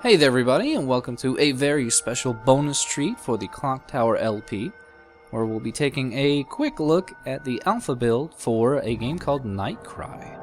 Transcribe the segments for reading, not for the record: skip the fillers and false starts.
Hey there everybody, and welcome to a very special bonus treat for the Clock Tower LP, where we'll be taking a quick look at the alpha build for a game called Nightcry.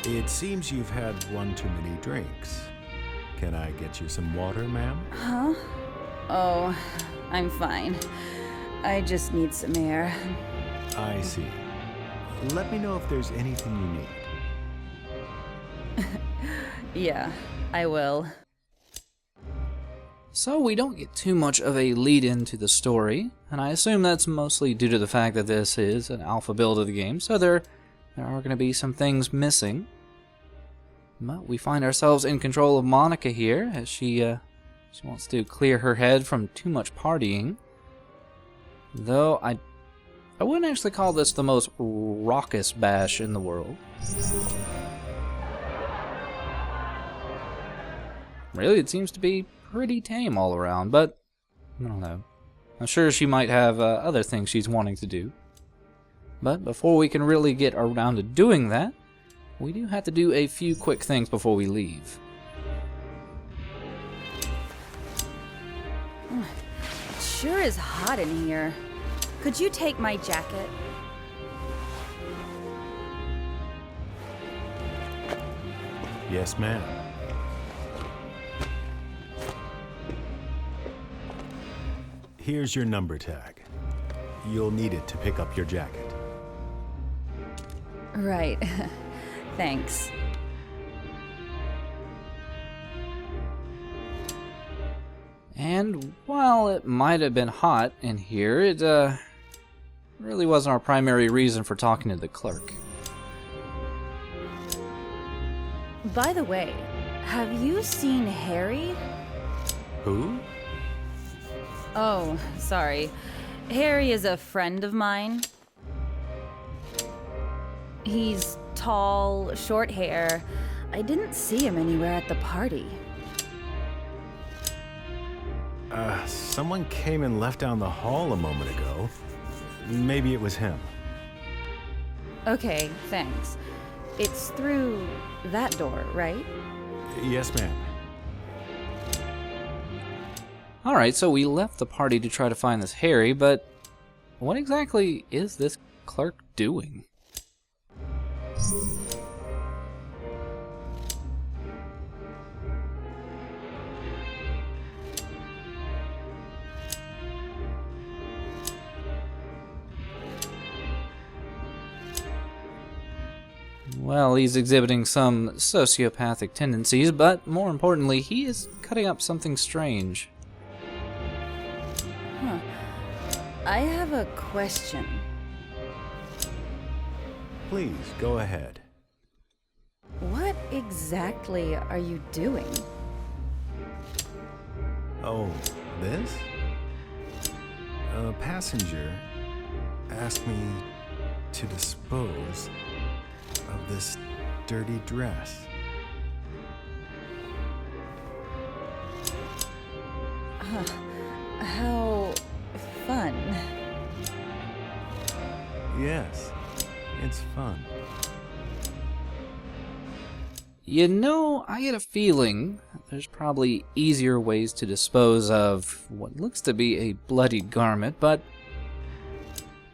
It seems you've had one too many drinks. Can I get you some water, ma'am? Huh? Oh, I'm fine. I just need some air. I see. Let me know if there's anything you need. Yeah, I will. So we don't get too much of a lead into the story, and I assume that's mostly due to the fact that this is an alpha build of the game, so there are going to be some things missing. But we find ourselves in control of Monica here, as she wants to clear her head from too much partying. Though I wouldn't actually call this the most raucous bash in the world. Really, it seems to be pretty tame all around, but I don't know. I'm sure she might have other things she's wanting to do. But before we can really get around to doing that, we do have to do a few quick things before we leave. It sure is hot in here. Could you take my jacket? Yes, ma'am. Here's your number tag. You'll need it to pick up your jacket. Right. Thanks. And while it might have been hot in here, it really wasn't our primary reason for talking to the clerk. By the way, have you seen Harry? Who? Oh, sorry. Harry is a friend of mine. He's tall, short hair. I didn't see him anywhere at the party. Someone came and left down the hall a moment ago. Maybe it was him. Okay, thanks. It's through that door, right? Yes, ma'am. Alright, so we left the party to try to find this Harry, but what exactly is this clerk doing? Well, he's exhibiting some sociopathic tendencies, but more importantly, he is cutting up something strange. Huh. I have a question. Please, go ahead. What exactly are you doing? Oh, this? A passenger asked me to dispose of this dirty dress. How fun. Yes, it's fun. You know, I get a feeling there's probably easier ways to dispose of what looks to be a bloodied garment, but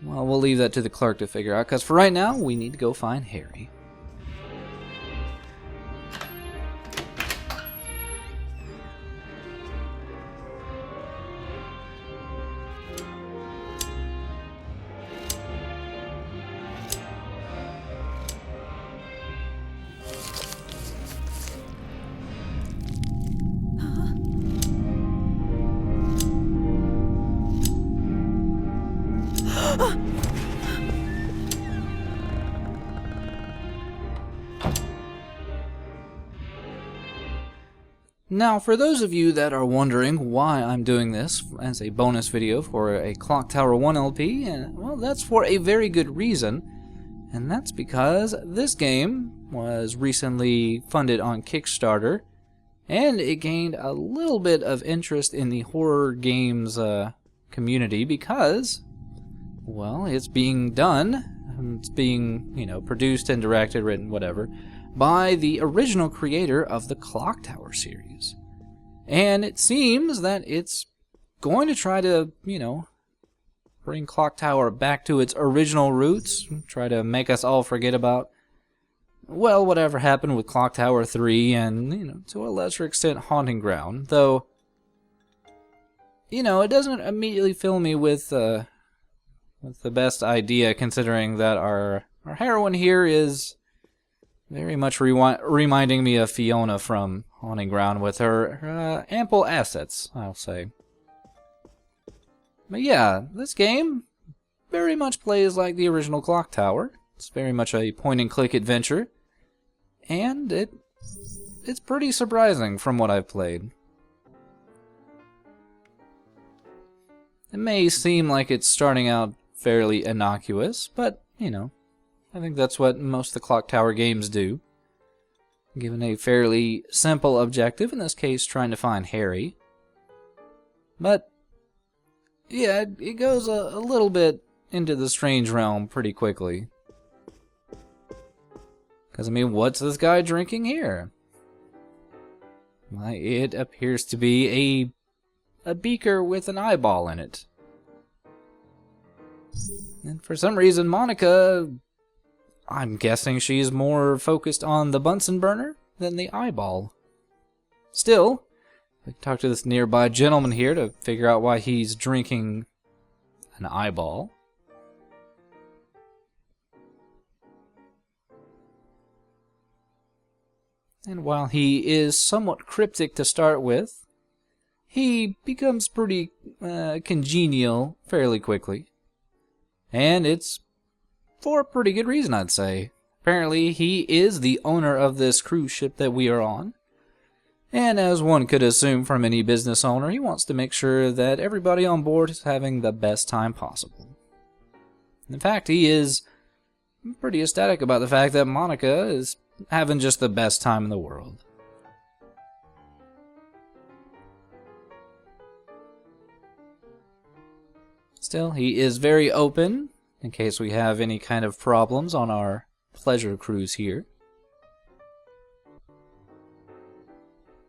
well, we'll leave that to the clerk to figure out, because for right now, we need to go find Harry. Now, for those of you that are wondering why I'm doing this as a bonus video for a Clock Tower 1 LP, well, that's for a very good reason, and that's because this game was recently funded on Kickstarter, and it gained a little bit of interest in the horror games community because, well, it's being done, it's being, produced and directed, written, whatever, by the original creator of the Clock Tower series. And it seems that it's going to try to, bring Clock Tower back to its original roots, try to make us all forget about, well, whatever happened with Clock Tower 3 and, to a lesser extent, Haunting Ground. Though, it doesn't immediately fill me with the best idea, considering that our heroine here is very much reminding me of Fiona from Haunting Ground with her ample assets, I'll say. But yeah, this game very much plays like the original Clock Tower. It's very much a point-and-click adventure, and it's pretty surprising from what I've played. It may seem like it's starting out fairly innocuous, but, I think that's what most of the Clock Tower games do. Given a fairly simple objective, in this case trying to find Harry. But, yeah, it goes a little bit into the strange realm pretty quickly. Because, what's this guy drinking here? Why, it appears to be a beaker with an eyeball in it. And for some reason, Monica, I'm guessing she's more focused on the Bunsen burner than the eyeball. Still, I talked to this nearby gentleman here to figure out why he's drinking an eyeball. And while he is somewhat cryptic to start with, he becomes pretty congenial fairly quickly. And it's for a pretty good reason, I'd say. Apparently, he is the owner of this cruise ship that we are on. And as one could assume from any business owner, he wants to make sure that everybody on board is having the best time possible. In fact, he is pretty ecstatic about the fact that Monica is having just the best time in the world. Still, he is very open in case we have any kind of problems on our pleasure cruise here.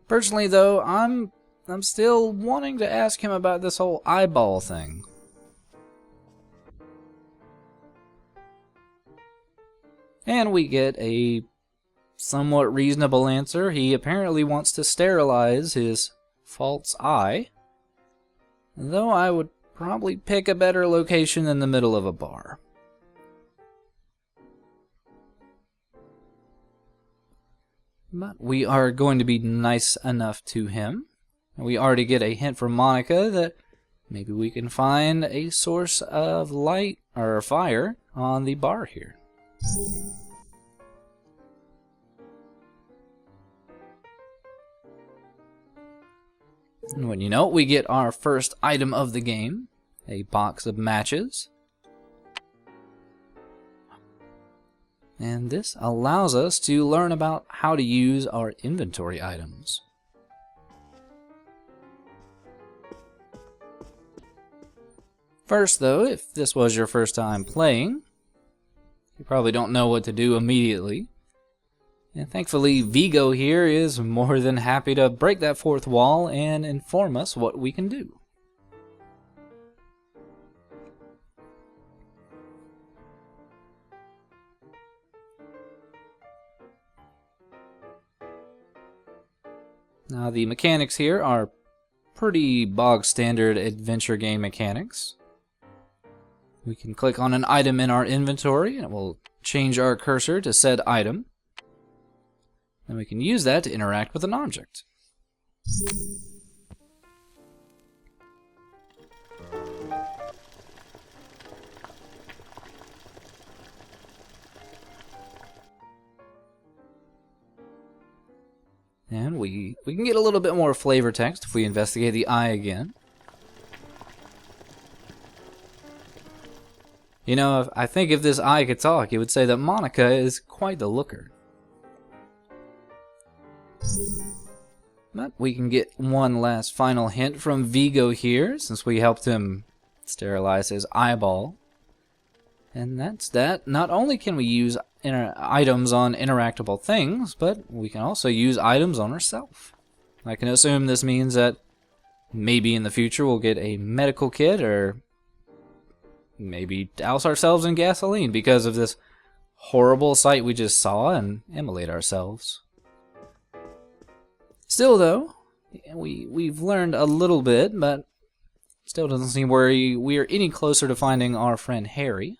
Personally, though, I'm still wanting to ask him about this whole eyeball thing. And we get a somewhat reasonable answer. He apparently wants to sterilize his false eye, though I would probably pick a better location than the middle of a bar. But we are going to be nice enough to him. We already get a hint from Monica that maybe we can find a source of light or fire on the bar here. And when you know it, we get our first item of the game, a box of matches. And this allows us to learn about how to use our inventory items. First though, if this was your first time playing, you probably don't know what to do immediately. And thankfully, Vigo here is more than happy to break that fourth wall and inform us what we can do. Now, the mechanics here are pretty bog standard adventure game mechanics. We can click on an item in our inventory and it will change our cursor to said item. And we can use that to interact with an object. And we can get a little bit more flavor text if we investigate the eye again. You know, I think if this eye could talk, it would say that Monica is quite the looker. But we can get one last final hint from Vigo here, since we helped him sterilize his eyeball. And that's that. Not only can we use items on interactable things, but we can also use items on ourselves. I can assume this means that maybe in the future we'll get a medical kit, or maybe douse ourselves in gasoline because of this horrible sight we just saw and immolate ourselves. Still though, we've learned a little bit, but still doesn't seem we are any closer to finding our friend Harry.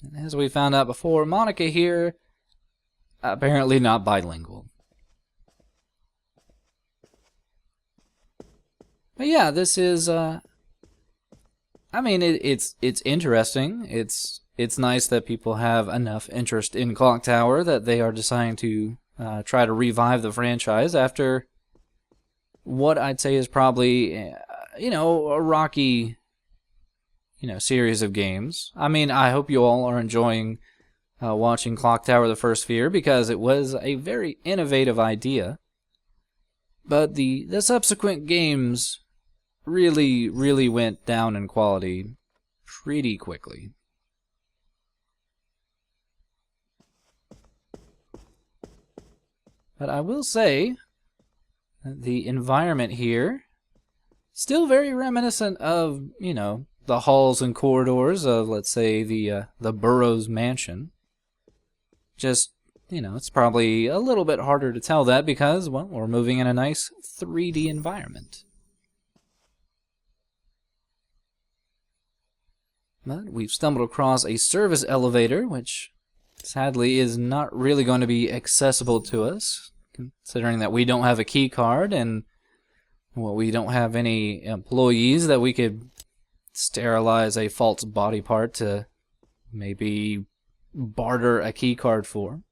And as we found out before, Monica here, apparently not bilingual. But yeah, this is, I mean, it's interesting. It's nice that people have enough interest in Clock Tower that they are deciding to try to revive the franchise after what I'd say is probably, a rocky, series of games. I mean, I hope you all are enjoying watching Clock Tower: The First Fear, because it was a very innovative idea. But the subsequent games really, really went down in quality pretty quickly. But I will say that the environment here still very reminiscent of, the halls and corridors of, let's say, the Burroughs mansion. Just, it's probably a little bit harder to tell that because, well, we're moving in a nice 3D environment. But we've stumbled across a service elevator, which sadly is not really going to be accessible to us, considering that we don't have a key card and, well, we don't have any employees that we could sterilize a false body part to maybe barter a key card for.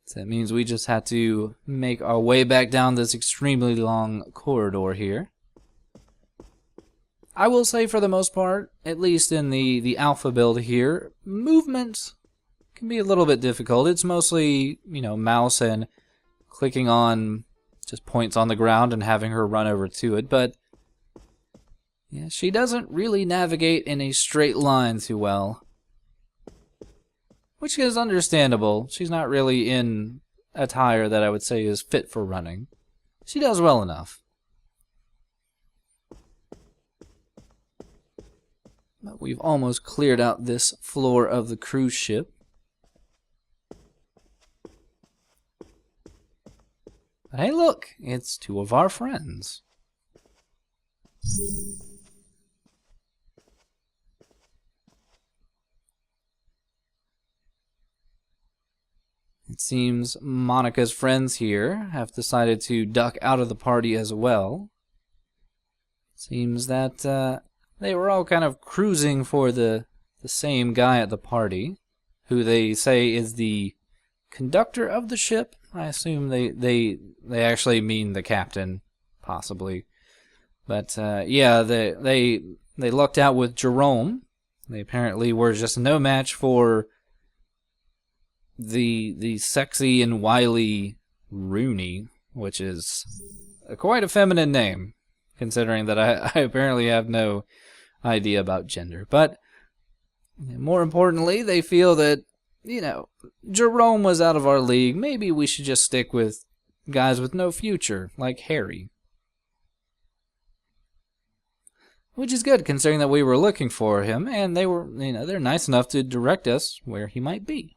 So that means we just had to make our way back down this extremely long corridor here. I will say, for the most part, at least in the alpha build here, movement can be a little bit difficult. It's mostly, mouse and clicking on just points on the ground and having her run over to it, but yeah, she doesn't really navigate in a straight line too well, which is understandable. She's not really in attire that I would say is fit for running. She does well enough. But we've almost cleared out this floor of the cruise ship. But hey, look, it's two of our friends. It seems Monica's friends here have decided to duck out of the party as well. Seems that they were all kind of cruising for the same guy at the party, who they say is the conductor of the ship. I assume they actually mean the captain, possibly. But yeah, they lucked out with Jerome. They apparently were just no match for the sexy and wily Rooney, which is quite a feminine name, considering that I apparently have no idea about gender. But more importantly, they feel that, Jerome was out of our league. Maybe we should just stick with guys with no future, like Harry. Which is good, considering that we were looking for him, and they were, they're nice enough to direct us where he might be.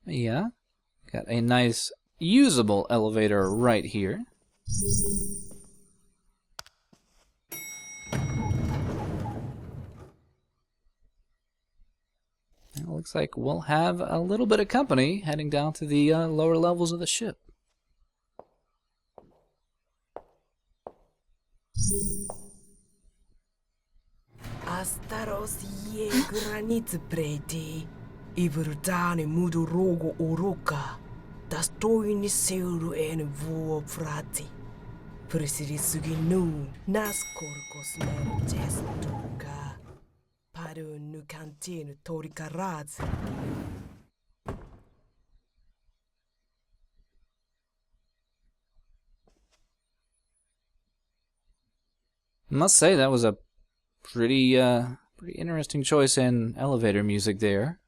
Yeah, got a nice usable elevator right here. looks like we'll have a little bit of company heading down to the lower levels of the ship. Astaros ye granit preti, ibrutane mudu rogo oroka, das toini seuru en vuo frati. Presidisugi nu, nas corcos nero testoka, paro nu cantino torikaraz. Must say that was a pretty interesting choice in elevator music there.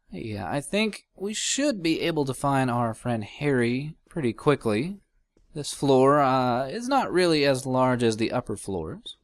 Yeah, I think we should be able to find our friend Harry pretty quickly. This floor is not really as large as the upper floors.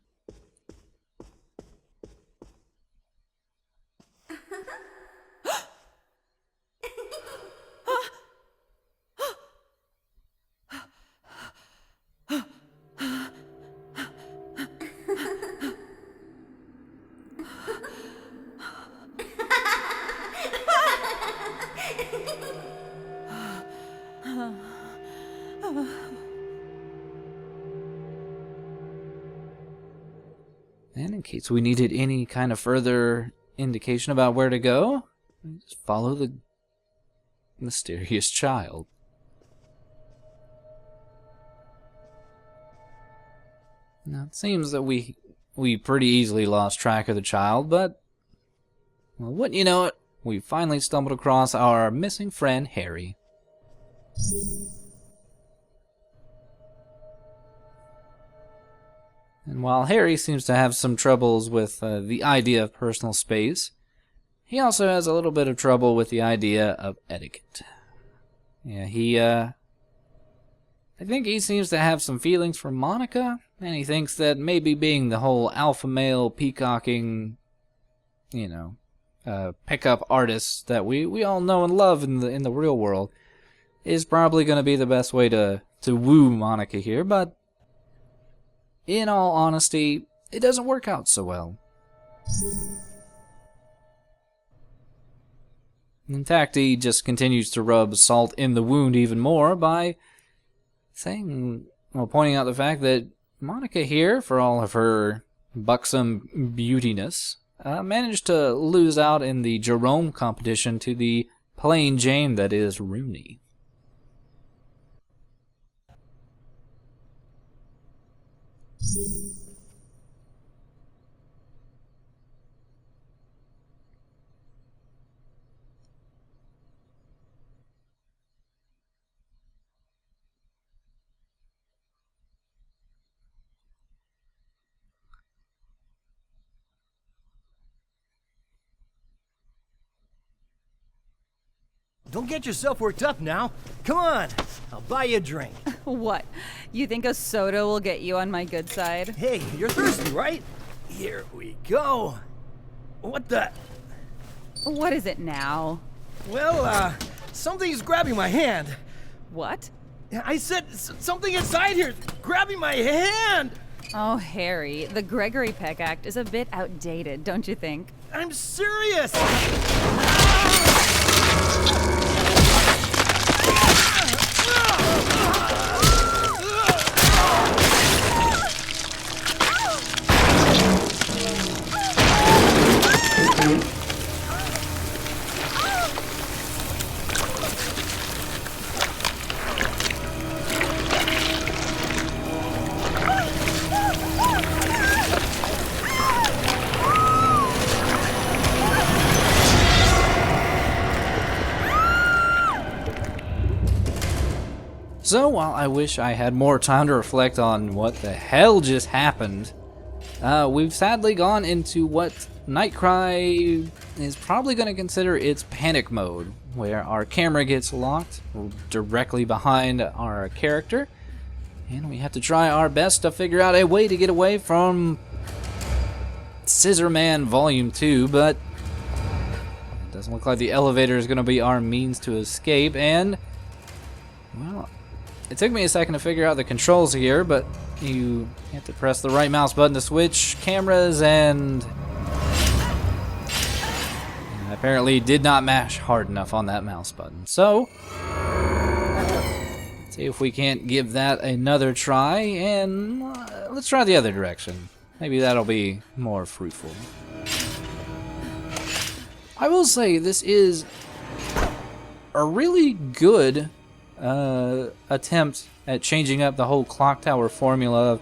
And in case we needed any kind of further indication about where to go, just follow the mysterious child. Now, it seems that we pretty easily lost track of the child, but, well, wouldn't you know it, we finally stumbled across our missing friend, Harry. And while Harry seems to have some troubles with the idea of personal space, he also has a little bit of trouble with the idea of etiquette. Yeah, I think he seems to have some feelings for Monica, and he thinks that maybe being the whole alpha male peacocking, pickup artist that we all know and love in the real world is probably going to be the best way to woo Monica here, but in all honesty, it doesn't work out so well. In fact, he just continues to rub salt in the wound even more by pointing out the fact that Monica here, for all of her buxom beautiness, managed to lose out in the Jerome competition to the plain Jane that is Rooney. Don't get yourself worked up now. Come on, I'll buy you a drink. What? You think a soda will get you on my good side? Hey, you're thirsty, right? Here we go. What the? What is it now? Well, something's grabbing my hand. What? I said something inside here is grabbing my hand. Oh, Harry, the Gregory Peck Act is a bit outdated, don't you think? I'm serious. So, while I wish I had more time to reflect on what the hell just happened, we've sadly gone into what Nightcry is probably going to consider its panic mode, where our camera gets locked directly behind our character, and we have to try our best to figure out a way to get away from Scissor Man Volume 2, but it doesn't look like the elevator is going to be our means to escape, and, well, it took me a second to figure out the controls here, but you have to press the right mouse button to switch cameras, and Apparently did not mash hard enough on that mouse button. So, let's see if we can't give that another try, and let's try the other direction. Maybe that'll be more fruitful. I will say this is a really good attempt at changing up the whole clock tower formula of,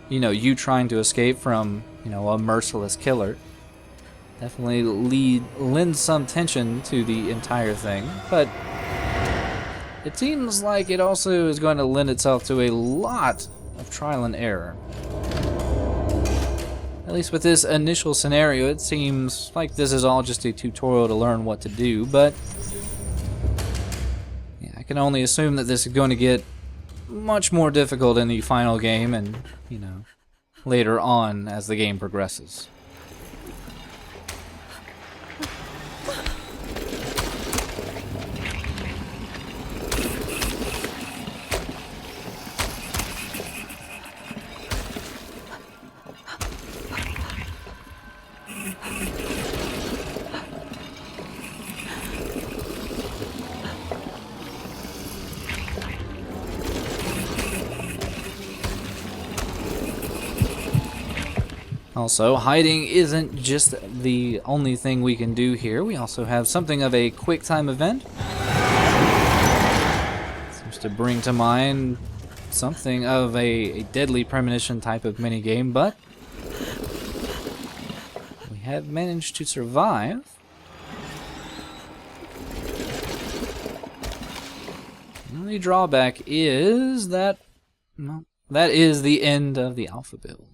you trying to escape from, a merciless killer. Definitely lends some tension to the entire thing, but it seems like it also is going to lend itself to a lot of trial and error. At least with this initial scenario, it seems like this is all just a tutorial to learn what to do, but yeah, I can only assume that this is going to get much more difficult in the final game and, later on as the game progresses. Also, hiding isn't just the only thing we can do here. We also have something of a quick time event. Seems to bring to mind something of a deadly premonition type of minigame, but we have managed to survive. The only drawback is that, well, that is the end of the alpha build.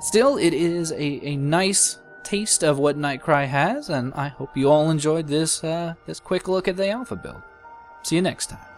Still, it is a nice taste of what Nightcry has, and I hope you all enjoyed this quick look at the alpha build. See you next time.